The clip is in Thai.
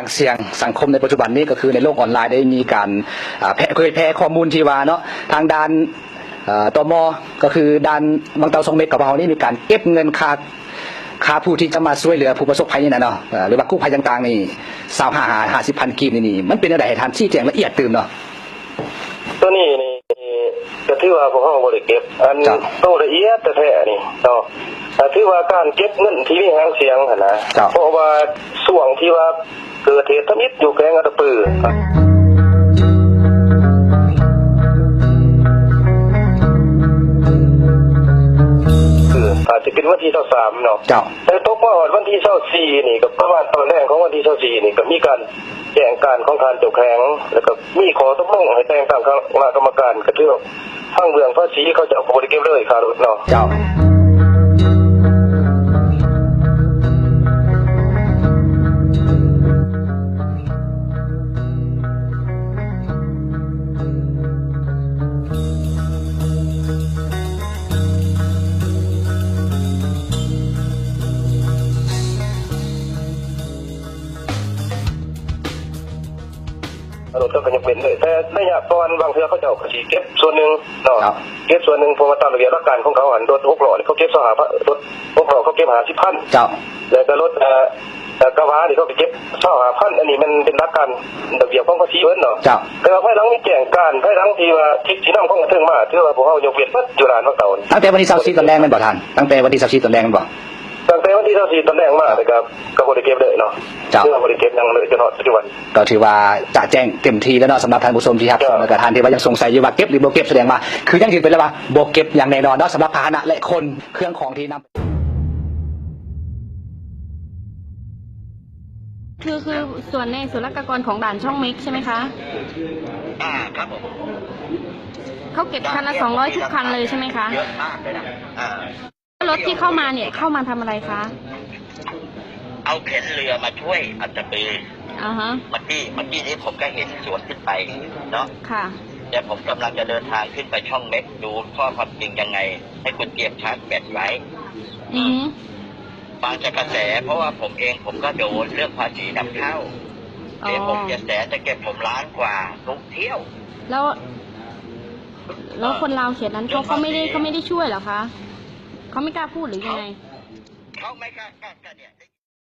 างเสี่ยงสังคมในปัจจุบันนี้ก็คือในโลกออนไลน์ได้มีการเผยแพร่ข้อมูลที่ว่าเนาะทางด้านตม.ก็คือด้านบางเตาทรงเม็ดกับเรานี่มีการเก็บเงินค่าผู้ที่จะมาช่วยเหลือผู้ประสบภัยนี่นะเนาะหรือว่ากู้ภัยต่างๆนี่50,000 กีบนี่มันเป็นอะไรให้ท่านชี้แจงละเอียดตื่นเนาะตัวนี้ก็ถือว่าพวกเขาบริเก็บอันต้องละเอียดแต่แท้นี่เนาะถือว่าการเก็บเงินที่มีหางเสียงนะเพราะว่าส่วงที่ว่าเกิดเหตุทมิตอยู่แกงอัตปืออาจจะเป็นวันที่23เนาะแต่ตกว่าวันที่24นี่ก็ประมาณตอนแรกของวันที่24นี่ก็มีการแจ้งการของทานเจ้าแข็งแล้วก็มีขอตกลงให้แต่งตั้งคณะกรรมการก็ถือว่าทางเมืองภาษีเขาจะเอาบริเก็บเลยครับเนาะรถก็ยังเป็นเลยแต่ในยามตอนบางเทื่อเขาจะเอาสีเก็บส่วนหนึ่งเนาะเก็บส่วนหนึ่งพอมาตามระเบียบหลักการของเขาหันรถ6 ล้อเขาเก็บรถ6 ล้อเขาเก็บ50,000แล้วก็รถกระบะนี่เขาไปเก็บ25,000อันนี้มันเป็นหลักการระเบียบของภาษีเพิ่นเนาะแต่ว่าภายหลังมีแจ้งการภายหลังที่ว่าทิศที่นำของกระเทิงมาถือว่าพวกเขายกเว้นวัดจุฬาภาคตะวันตั้งแต่วันที่24ตอนแรกมันบ่ทันตั้งแต่วันที่24ตอนแรกมันบ่ตั้งแต่วันที่24ตอนแรกมาเลยครับก็บริเก็บเลยเนาะเรื่องบริเก็บยังเลยจนถึงปัจจุบันก็ถือว่าจะแจ้งเต็มที่แล้วเนาะสำหรับท่านผู้ชมที่ครับแล้วก็ท่านที่ว่ายังสงสัยอยู่ว่าเก็บหรือบ่เก็บแสดงว่าคือยังถือเป็นแล้วว่าบ่เก็บอย่างแน่นอนเนาะสำหรับพาหนะและคนเครื่องของที่นำคือส่วนในศุลกากรของด่านช่องเม็กใช่ไหมคะครับผมเขาเก็บคันละ200ทุกคันเลยใช่ไหมคะเยอะมากเลยนะรถที่เข้ามาเนี่ยเข้ามาทำอะไรคะเอาเข็นเรือมาช่วยอัตปือฮะเมื่อกี้นี้ผมก็เห็นสวนขึ้นไปเนาะค่ะแต่ผมกำลังจะเดินทางขึ้นไปช่องเม็กดูข้อความจริงยังไงให้คุณเตรียมชาร์จแบตไว้บางจะกระแสเพราะว่าผมก็โดนเรื่องภาษีนำเข้าเดี๋ยวผมจะจะเก็บผมล้านกว่าทุกเที่ยวแล้วคนลาวเขตนั้นเขาไม่ได้ช่วยเหรอคะเขาไม่กล้าพูดหรือยังไงเขาไม่กล้าเนี่ย